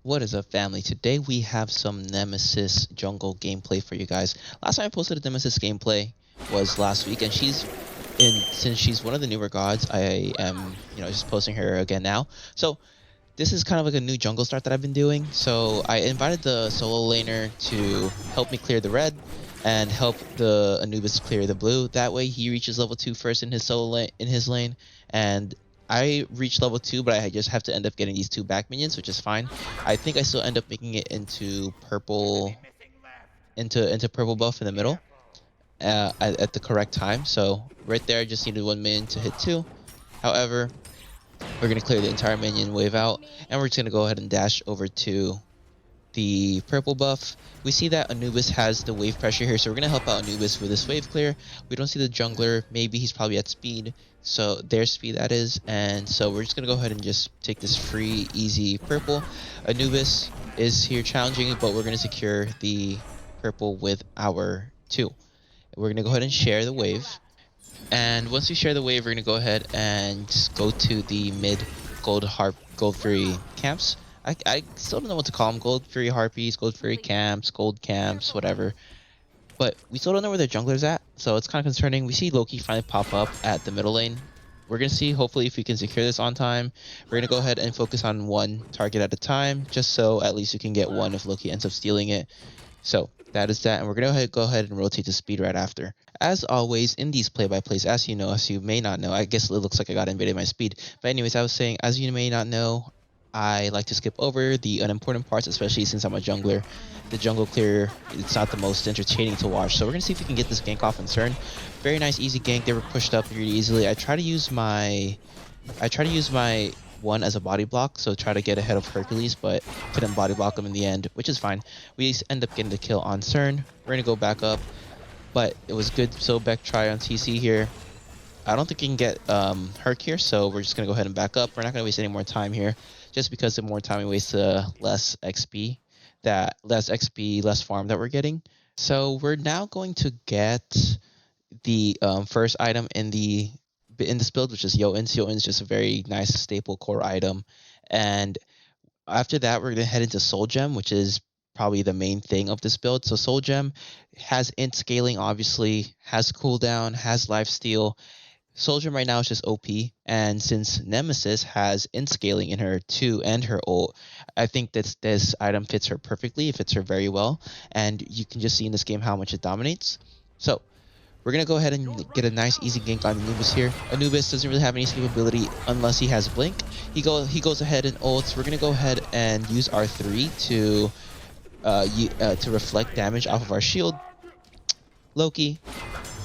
What is up, family? Today we have some Nemesis jungle gameplay for you guys. Last time I posted a Nemesis gameplay was last week, and since she's one of the newer gods, I am, just posting her again now. So this is kind of like a new jungle start that I've been doing. So I invited the solo laner to help me clear the red and help the Anubis clear the blue. That way he reaches level 2 first in his lane, and I reach level 2, but I just have to end up getting these two back minions, which is fine. I think I still end up making it into purple buff in the middle at the correct time. So right there, I just needed 1 minion to hit 2. However, we're going to clear the entire minion wave out, and we're just going to go ahead and dash over to the purple buff. We see that Anubis has the wave pressure here, so we're going to help out Anubis with this wave clear. We don't see the jungler. Maybe he's probably at speed, so their speed that is. And so we're just going to go ahead and just take this free, easy purple. Anubis is here challenging, but we're going to secure the purple with our 2. We're going to go ahead and share the wave. And once we share the wave, we're going to go ahead and just go to the mid gold fury camps. I still don't know what to call them. Gold fury harpies, gold fury camps, gold camps, whatever. But we still don't know where the jungler's at, so it's kind of concerning. We see Loki finally pop up at the middle lane. We're going to see, hopefully, if we can secure this on time. We're going to go ahead and focus on one target at a time, just so at least we can get one if Loki ends up stealing it. So that is that, and we're going to go ahead and rotate to speed right after. As always, in these play-by-plays, as you may not know, I guess it looks like I got invaded my speed. But anyways, I was saying, as you may not know, I like to skip over the unimportant parts, especially since I'm a jungler. The jungle clear, it's not the most entertaining to watch. So we're going to see if we can get this gank off in turn. Very nice, easy gank. They were pushed up really easily. I try to use my one as a body block, so try to get ahead of Hercules, but couldn't body block him in the end, which is fine. We end up getting the kill on Cern. We're going to go back up, but it was good Sobek try on TC here. I don't think you can get Herc here, so we're just going to go ahead and back up. We're not going to waste any more time here, just because the more time we waste, the less XP, less farm that we're getting. So we're now going to get the first item in this build, which is Yoins. Yoins is just a very nice staple core item. And after that, we're going to head into Soul Gem, which is probably the main thing of this build. So Soul Gem has int scaling, obviously, has cooldown, has lifesteal. Soul Gem right now is just OP, and since Nemesis has int scaling in her 2 and her ult, I think that this item fits her perfectly. It fits her very well, and you can just see in this game how much it dominates. So we're going to go ahead and get a nice easy gank on Anubis here. Anubis doesn't really have any escapability unless he has Blink. He goes ahead and ults. We're going to go ahead and use our 3 to reflect damage off of our shield. Loki,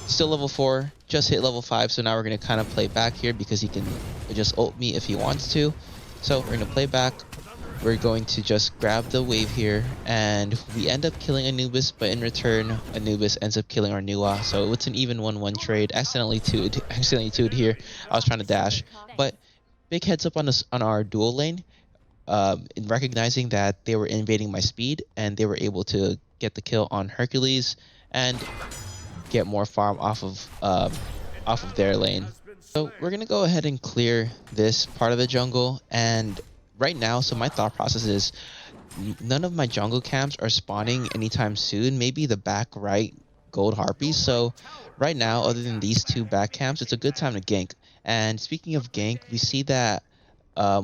still level 4, just hit level 5, so now we're going to kind of play back here because he can just ult me if he wants to. So we're going to play back. We're going to just grab the wave here, and we end up killing Anubis, but in return, Anubis ends up killing our Nua. So it's an even 1-1 trade. Accidentally 2'd here. I was trying to dash, but big heads up on our dual lane, in recognizing that they were invading my speed, and they were able to get the kill on Hercules and get more farm off of their lane. So we're gonna go ahead and clear this part of the jungle, and right now, so my thought process is none of my jungle camps are spawning anytime soon. Maybe the back right gold harpies. So right now, other than these two back camps, it's a good time to gank. And speaking of gank, we see that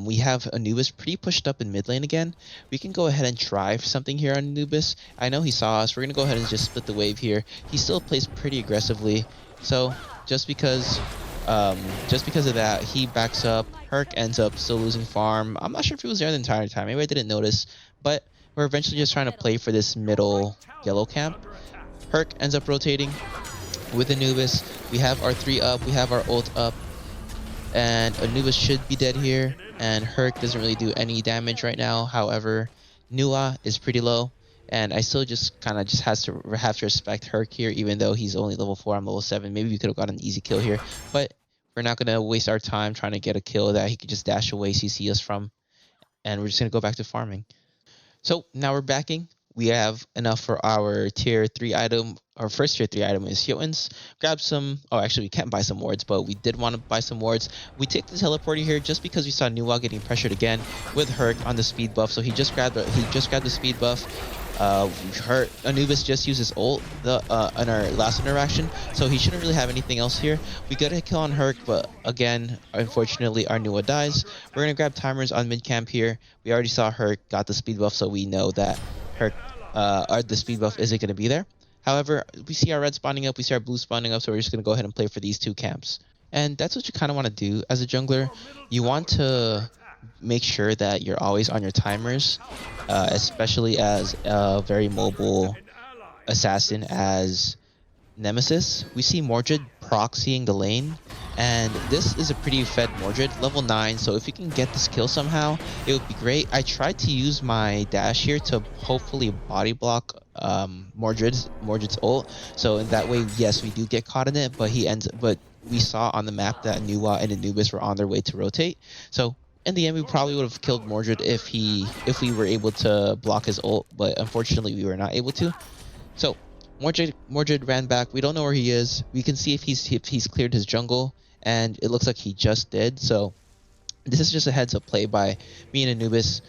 we have Anubis pretty pushed up in mid lane again. We can go ahead and try something here on Anubis. I know he saw us. We're going to go ahead and just split the wave here. He still plays pretty aggressively. So just because of that, he backs up. Herc ends up still losing farm. I'm not sure if he was there the entire time. Maybe I didn't notice. But we're eventually just trying to play for this middle yellow camp. Herc ends up rotating with Anubis. We have our 3 up. We have our ult up. And Anubis should be dead here, and Herc doesn't really do any damage right now. However, Nua is pretty low, and I still just kind of have to respect Herc here, even though he's only level 4, I'm level 7. Maybe we could have got an easy kill here, but we're not going to waste our time trying to get a kill that he could just dash away CC us from, and we're just going to go back to farming. So now we're backing. we have enough for our tier 3 item. Our first tier 3 item is Jotun's. Grab some. Oh, actually, we can't buy some wards, but we did want to buy some wards. We take the teleporter here just because we saw Nuwa getting pressured again with Herc on the speed buff. So he just grabbed the speed buff. Anubis just used his ult in our last interaction, so he shouldn't really have anything else here. We got a kill on Herc, but again, unfortunately, our Nuwa dies. We're gonna grab timers on mid camp here. We already saw Herc got the speed buff, so we know that Herc, the speed buff isn't gonna be there. However, we see our red spawning up, we see our blue spawning up, so we're just gonna go ahead and play for these two camps. And that's what you kind of want to do as a jungler. You want to make sure that you're always on your timers, especially as a very mobile assassin as Nemesis. We see Mordred proxying the lane, and this is a pretty fed Mordred, level 9, so if you can get this kill somehow, it would be great. I tried to use my dash here to hopefully body block Mordred's ult, so in that way, yes, we do get caught in it, but we saw on the map that Nuwa and Anubis were on their way to rotate, so in the end, we probably would have killed Mordred if we were able to block his ult, but unfortunately, we were not able to. So Mordred ran back. We don't know where he is. We can see if he's cleared his jungle, and it looks like he just did. So this is just a heads up play by me and Anubis.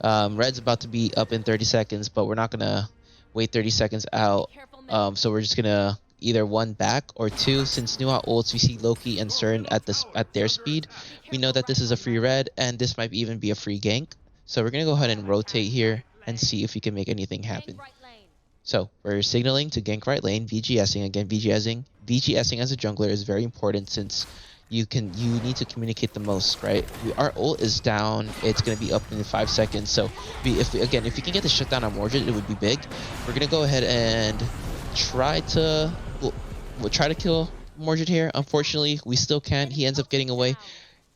Red's about to be up in 30 seconds, but we're not gonna wait 30 seconds out. So we're just gonna either one back or two. Since Nuwa ults, we see Loki and Cern at their speed. We know that this is a free red, and this might even be a free gank. So we're gonna go ahead and rotate here and see if we can make anything happen. So we're signaling to gank right lane, VGSing again. VGSing as a jungler is very important since you need to communicate the most, right? Our ult is down. It's gonna be up in 5 seconds. So if we can get the shutdown on Mordred, it would be big. We're gonna go ahead and try to try to kill Mordred here. Unfortunately, we still can't. He ends up getting away.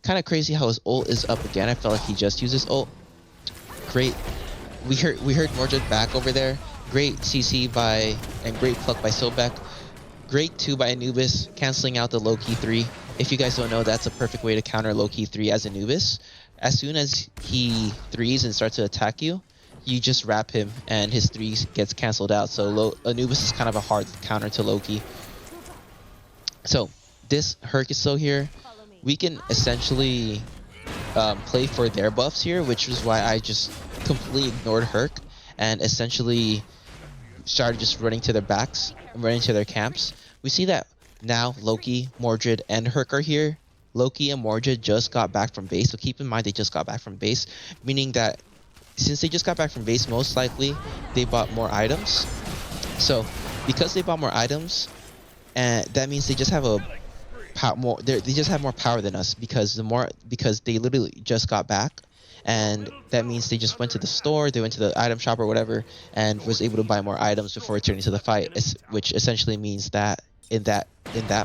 Kind of crazy how his ult is up again. I felt like he just used his ult. Great. We heard Mordred back over there. Great CC and great pluck by Sobek. Great 2 by Anubis, canceling out the Loki 3. If you guys don't know, that's a perfect way to counter Loki 3 as Anubis. As soon as he 3s and starts to attack you, you just wrap him and his 3 gets canceled out. So Anubis is kind of a hard counter to Loki. So this Herc is still here. We can essentially play for their buffs here, which is why I just completely ignored Herc and essentially started just running to their backs and running to their camps. We see that now Loki, Mordred, and Herc are here. Loki and Mordred just got back from base, so keep in mind they just got back from base, meaning that since they just got back from base, most likely they bought more items. So because they bought more items, and that means they just have they just have more power than us because they literally just got back. And that means they just went to the store, they went to the item shop or whatever, and was able to buy more items before returning to the fight, which essentially means that in that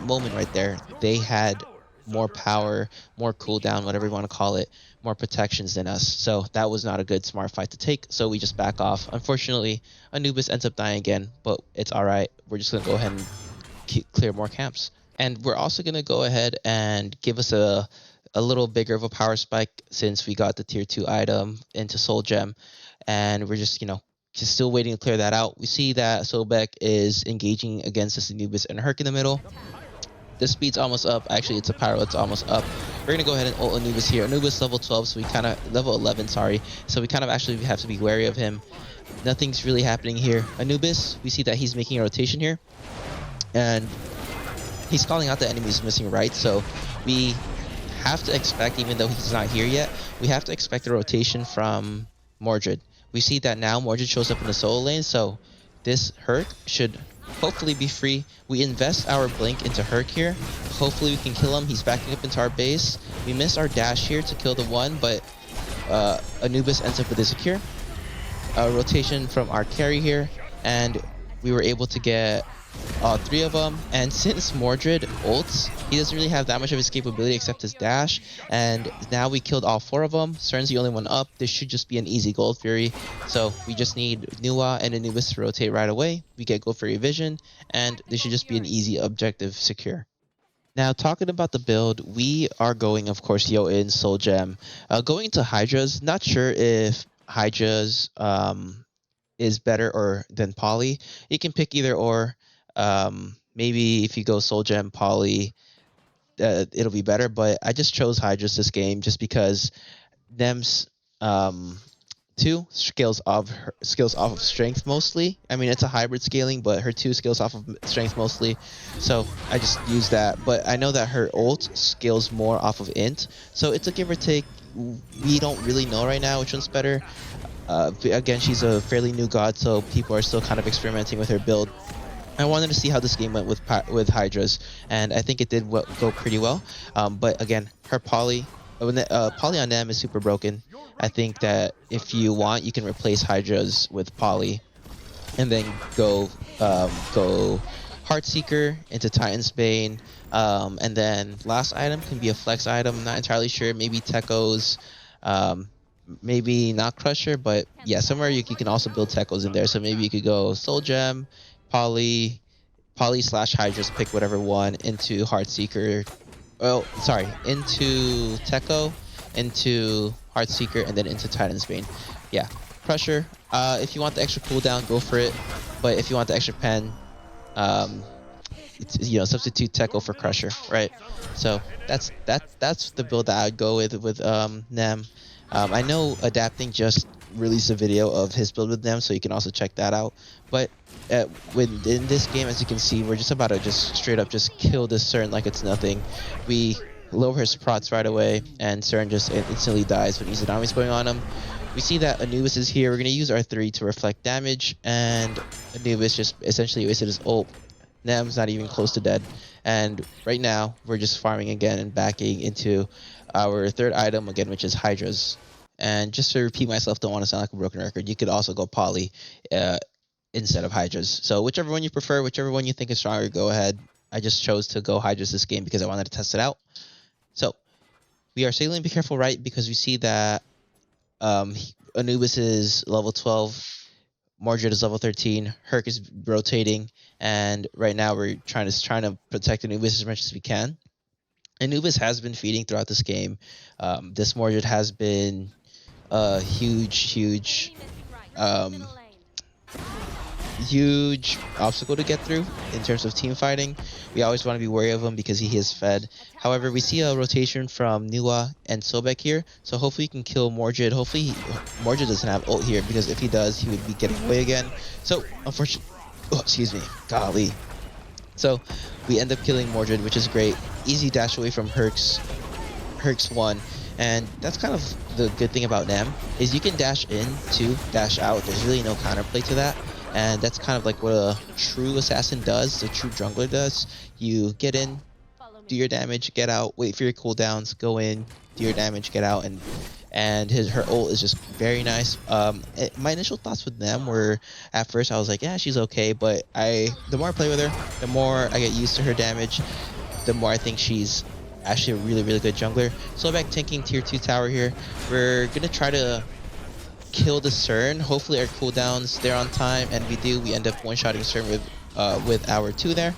moment right there, they had more power, more cooldown, whatever you want to call it, more protections than us. So that was not a good smart fight to take, so we just back off. Unfortunately, Anubis ends up dying again, but it's alright. We're just going to go ahead and clear more camps. And we're also going to go ahead and give us a little bigger of a power spike since we got the tier 2 item into Soul Gem, and we're just still waiting to clear that out. We see that Sobek is engaging against this Anubis and Herc in the middle. The speed's almost up. Actually, it's a pyro. It's almost up. We're gonna go ahead and ult Anubis here. Anubis level 12, so we kind of level 11. Sorry. So we kind of actually have to be wary of him. Nothing's really happening here. Anubis, we see that he's making a rotation here, and he's calling out the enemies missing right. So we have to expect, even though he's not here yet, we have to expect a rotation from Mordred. We see that now Mordred shows up in the solo lane, so this Herc should hopefully be free. We invest our blink into Herc here. Hopefully we can kill him. He's backing up into our base. We missed our dash here to kill the one, but Anubis ends up with a secure. A rotation from our carry here, and we were able to get 3 of them. And since Mordred ults, he doesn't really have that much of escapability except his dash, and now we killed all 4 of them. Cern's the only one up. This should just be an easy Gold Fury, so we just need Nuwa and Anubis to rotate right away. We get Gold Fury vision, and this should just be an easy objective secure. Now, talking about the build, we are going, of course, Jotun, Soul Gem. Going into Hydra's, not sure if Hydra's is better or than Poly. You can pick either or. Maybe if you go Soul Gem Poly, it'll be better. But I just chose Hydras this game just because Nem's um, two skills off of strength mostly. I mean, it's a hybrid scaling, but her two skills off of strength mostly. So I just use that. But I know that her ult scales more off of int. So it's a give or take. We don't really know right now which one's better. Again, she's a fairly new god, so people are still kind of experimenting with her build. I wanted to see how this game went with Hydras, and I think it did go pretty well. But again, her poly on them is super broken. I think that if you want, you can replace Hydras with poly, and then go Heartseeker into Titan's Bane, and then last item can be a flex item. I'm not entirely sure. Maybe Tekko's, um, maybe not Crusher, but yeah, somewhere you can also build Tekko's in there. So maybe you could go Soul Gem, Poly, Poly slash Hydras, pick whatever one into Heartseeker. Oh, sorry, into Tekko, into Heartseeker, and then into Titan's Bane. Yeah, Crusher. If you want the extra cooldown, go for it. But if you want the extra pen, um, substitute Tekko for Crusher, right? So that's the build that I'd go with Nem. I know Adapting just released a video of his build with Nem, so you can also check that out. But in this game, as you can see, we're just about to just straight up just kill this Cern like it's nothing. We lower his prots right away, and Cern just instantly dies when Izanami's going on him. We see that Anubis is here. We're going to use our 3 to reflect damage, and Anubis just essentially wasted his ult. Nem's not even close to dead. And right now, we're just farming again and backing into our third item again, which is Hydras. And just to repeat myself, don't want to sound like a broken record, you could also go Poly instead of Hydras. So whichever one you prefer, whichever one you think is stronger, go ahead. I just chose to go Hydras this game because I wanted to test it out. So we are sailing Be Careful Right because we see that Anubis is level 12, Mordred is level 13, Herc is rotating, and right now we're trying to protect Anubis as much as we can. Anubis has been feeding throughout this game. This Mordred has been a huge obstacle to get through in terms of team fighting. We always want to be wary of him because he is fed. However, we see a rotation from Nuwa and Sobek here, so hopefully he can kill Mordred. Hopefully Mordred doesn't have ult here, because if he does, he would be getting away again. So unfortunately, excuse me, golly. So we end up killing Mordred, which is great. Easy dash away from Herc's one. And that's kind of the good thing about Nem, is you can dash in to dash out. There's really no counterplay to that. And that's kind of like what a true assassin does, a true jungler does. You get in, do your damage, get out, wait for your cooldowns, go in, do your damage, get out, and her ult is just very nice. My initial thoughts with them were, at first I was like, yeah, she's okay, but the more I play with her, the more I get used to her damage, the more I think she's actually a really good jungler. So back tanking tier 2 tower here. We're gonna try to kill the Cern. Hopefully our cooldowns they're on time, and we end up one-shotting Cern with our 2 there.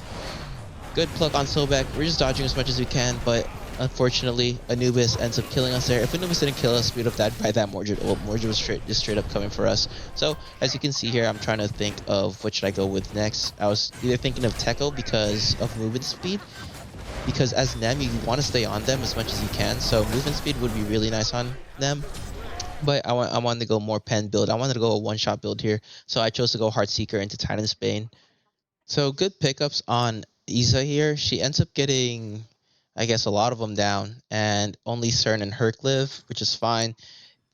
Good pluck on Sobek. We're just dodging as much as we can, but unfortunately Anubis ends up killing us there. If Anubis didn't kill us, we'd have died by that Mordred ult. Mordred was straight up coming for us. So as you can see here, I'm trying to think of what should I go with next. I was either thinking of Tekko because of movement speed, because as Nem you want to stay on them as much as you can, so movement speed would be really nice on them. But I wanted to go more pen build. I wanted to go a one-shot build here, so I chose to go Heartseeker into Titan's Bane. So good pickups on Isa here. She ends up getting, I guess, a lot of them down, and only Cern and Herc live, which is fine.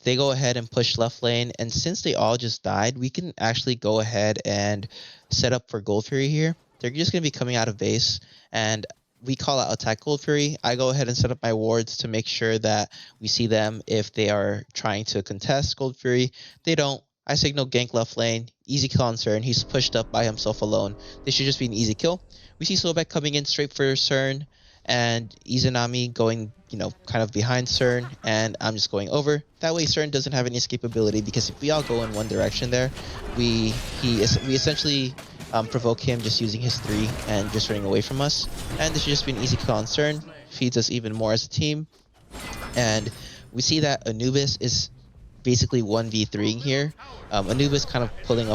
They go ahead and push left lane, and since they all just died, we can actually go ahead and set up for Gold Fury here. They're just going to be coming out of base, and we call out attack Gold Fury. I go ahead and set up my wards to make sure that we see them if they are trying to contest Gold Fury. They don't. I signal gank left lane, easy kill on Cern. He's pushed up by himself alone. This should just be an easy kill. We see Sobek coming in straight for Cern, and Izanami going, kind of behind Cern, and I'm just going over. That way Cern doesn't have any escapability, because if we all go in one direction there, we essentially provoke him just using his 3 and just running away from us. And this should just be an easy kill on Cern. Feeds us even more as a team. And we see that Anubis is basically 1v3ing here. Anubis kind of pulling a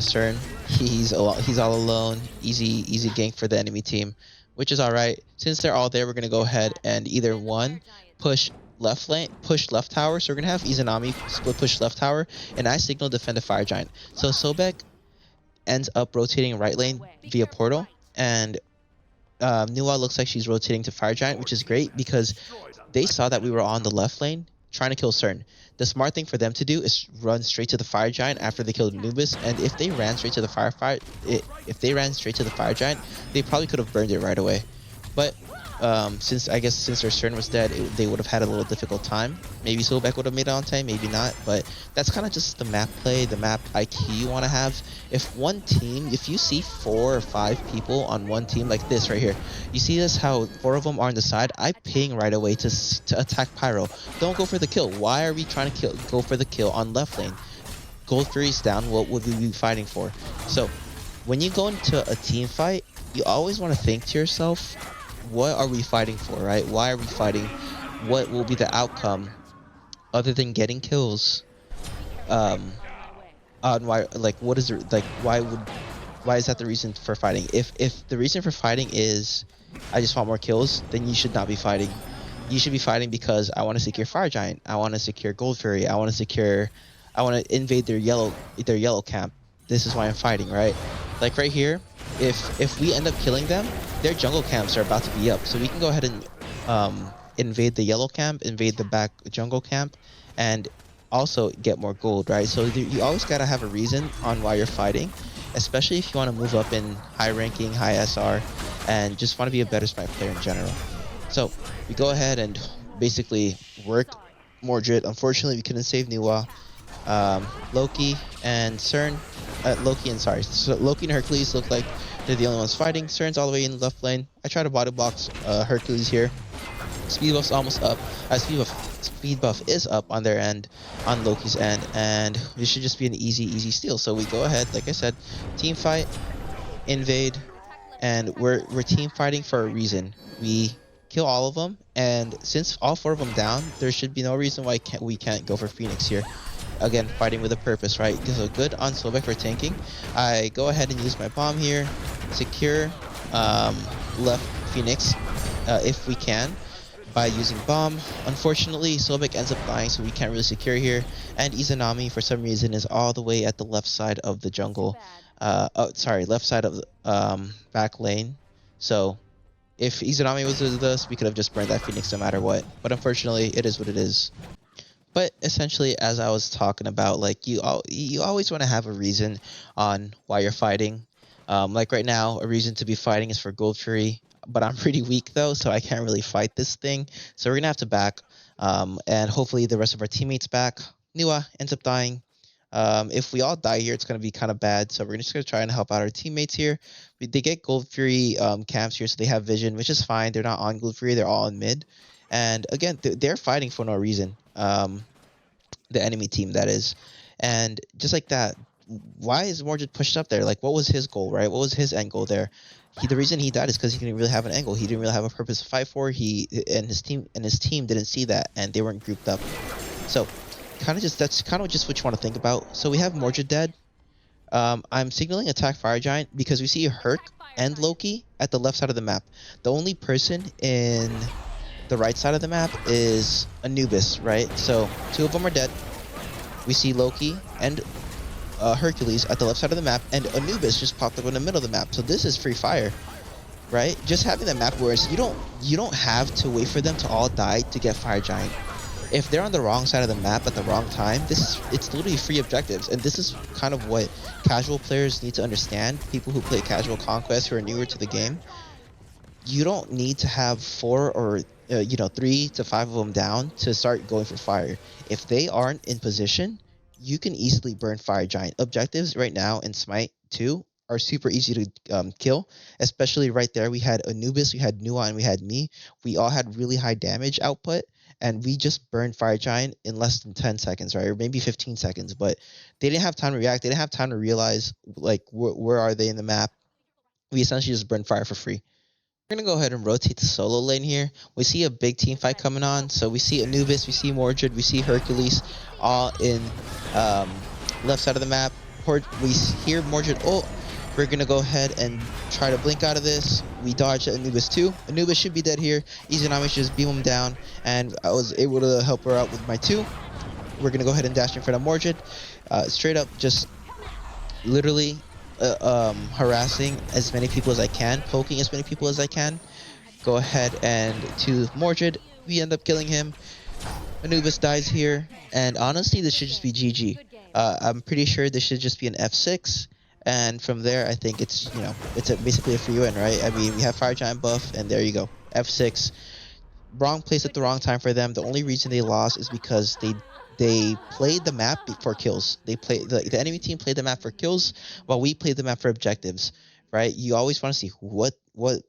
Cern. He's all alone. Easy gank for the enemy team, which is all right. Since they're all there, we're gonna go ahead and either one push left lane, push left tower. So we're gonna have Izanami split push left tower, and I signal defend the fire giant. So Sobek ends up rotating right lane via portal, and Nuwa looks like she's rotating to fire giant, which is great because they saw that we were on the left lane trying to kill Cern. The smart thing for them to do is run straight to the fire giant after they killed Anubis, and if they ran straight to the if they ran straight to the fire giant, they probably could have burned it right away. But since their Cern was dead, they would have had a little difficult time. Maybe Sobek would have made it on time, maybe not. But that's kind of just the map play, the map IQ you want to have. If you see 4 or 5 people on one team like this right here, you see this how 4 of them are on the side. I ping right away to attack Pyro. Don't go for the kill. Why are we trying to go for the kill on left lane? Gold Fury's down. What would we be fighting for? So when you go into a team fight, you always want to think to yourself, what are we fighting for, right? Why are we fighting? What will be the outcome other than getting kills? On why, like, what is it, like, why is that the reason for fighting? If the reason for fighting is I just want more kills, then you should not be fighting. You should be fighting because I want to secure Fire Giant. I want to secure Gold Fury. I want to invade their yellow camp. This is why I'm fighting, right? Like right here, if we end up killing them, their jungle camps are about to be up. So we can go ahead and invade the yellow camp, invade the back jungle camp, and also get more gold, right? So you always gotta have a reason on why you're fighting, especially if you want to move up in high ranking, high SR, and just want to be a better Smite player in general. So we go ahead and basically work Mordred. Unfortunately, we couldn't save Niwa. Loki and Cern, so Loki and Hercules look like they're the only ones fighting. Cern's all the way in the left lane. I try to body box Hercules here. Speed buff's almost up. Speed buff is up on their end, on Loki's end, and this should just be an easy steal. So we go ahead, like I said, team fight, invade, and we're team fighting for a reason. We kill all of them, and since all 4 of them down, there should be no reason why we can't go for Phoenix here. Again, fighting with a purpose, right? So good on Sobek for tanking. I go ahead and use my bomb here, secure left Phoenix if we can by using bomb. Unfortunately, Sobek ends up dying, so we can't really secure here. And Izanami, for some reason, is all the way at the left side of the jungle. Left side of the back lane. So if Izanami was with us, we could have just burned that Phoenix no matter what. But unfortunately, it is what it is. But essentially, as I was talking about, like you always want to have a reason on why you're fighting. Like right now, a reason to be fighting is for Gold Fury, but I'm pretty weak though, so I can't really fight this thing. So we're gonna have to back, and hopefully the rest of our teammates back. Niwa ends up dying. If we all die here, it's gonna be kind of bad. So we're just gonna try and help out our teammates here. They get Gold Fury camps here, so they have vision, which is fine. They're not on Gold Fury; they're all in mid. And again, they're fighting for no reason. The enemy team, that is. And just like that, why is Mordred pushed up there? Like, what was his goal, right? What was his end goal there? The reason he died is because he didn't really have an angle. He didn't really have a purpose to fight for. His team didn't see that, and they weren't grouped up. So, that's kind of just what you want to think about. So we have Mordred dead. I'm signaling attack Fire Giant because we see Herc and Loki at the left side of the map. The only person in the right side of the map is Anubis, right? So 2 of them are dead. We see Loki and Hercules at the left side of the map, and Anubis just popped up in the middle of the map. So this is free fire, right? Just having that map where you don't have to wait for them to all die to get Fire Giant. If they're on the wrong side of the map at the wrong time, it's literally free objectives, and this is kind of what casual players need to understand. People who play casual conquest who are newer to the game, you don't need to have 4 or 3 to 5 of them down to start going for fire. If they aren't in position, you can easily burn Fire Giant. Objectives right now in Smite 2 are super easy to kill, especially right there. We had Anubis, we had Nuwa, and we had me. We all had really high damage output, and we just burned Fire Giant in less than 10 seconds, right? Or maybe 15 seconds, but they didn't have time to react. They didn't have time to realize, like, where are they in the map. We essentially just burned fire for free. We're gonna go ahead and rotate the solo lane here. We see a big team fight coming on. So we see Anubis, we see Mordred, we see Hercules, all in left side of the map. We hear Mordred ult. We're gonna go ahead and try to blink out of this. We dodge Anubis too. Anubis should be dead here. Izanami should just beam him down, and I was able to help her out with my 2. We're gonna go ahead and dash in front of Mordred. Straight up, just literally harassing as many people as I can, poking as many people as I can. Go ahead and to Mordred. We end up killing him. Anubis dies here, and honestly, this should just be GG. I'm pretty sure this should just be an F6, and from there, I think it's basically a free win, right? I mean, we have Fire Giant buff, and there you go, F6. Wrong place at the wrong time for them. The only reason they lost is because they played the map for kills. They played the enemy team played the map for kills, while we played the map for objectives, right? You always want to see what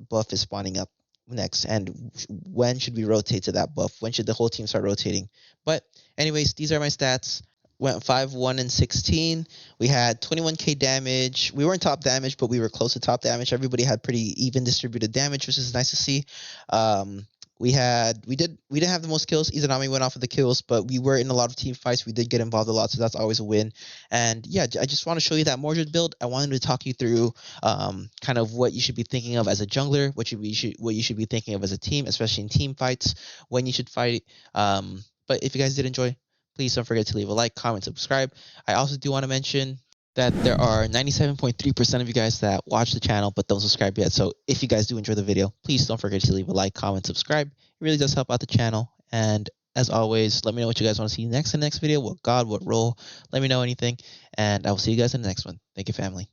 buff is spawning up next, and when should we rotate to that buff? When should the whole team start rotating? But anyways, these are my stats. Went 5-1 and 16. We had 21k damage. We weren't top damage, but we were close to top damage. Everybody had pretty even distributed damage, which is nice to see. We didn't have the most kills. Izanami went off of the kills, but we were in a lot of team fights. We did get involved a lot, so that's always a win. And yeah, I just want to show you that Mordred build. I wanted to talk you through kind of what you should be thinking of as a jungler, what you should be thinking of as a team, especially in team fights, when you should fight. But if you guys did enjoy, please don't forget to leave a like, comment, subscribe. I also do want to mention that there are 97.3% of you guys that watch the channel but don't subscribe yet. So if you guys do enjoy the video, please don't forget to leave a like, comment, subscribe. It really does help out the channel. And as always, let me know what you guys want to see next in the next video. What god, what role? Let me know anything. And I will see you guys in the next one. Thank you, family.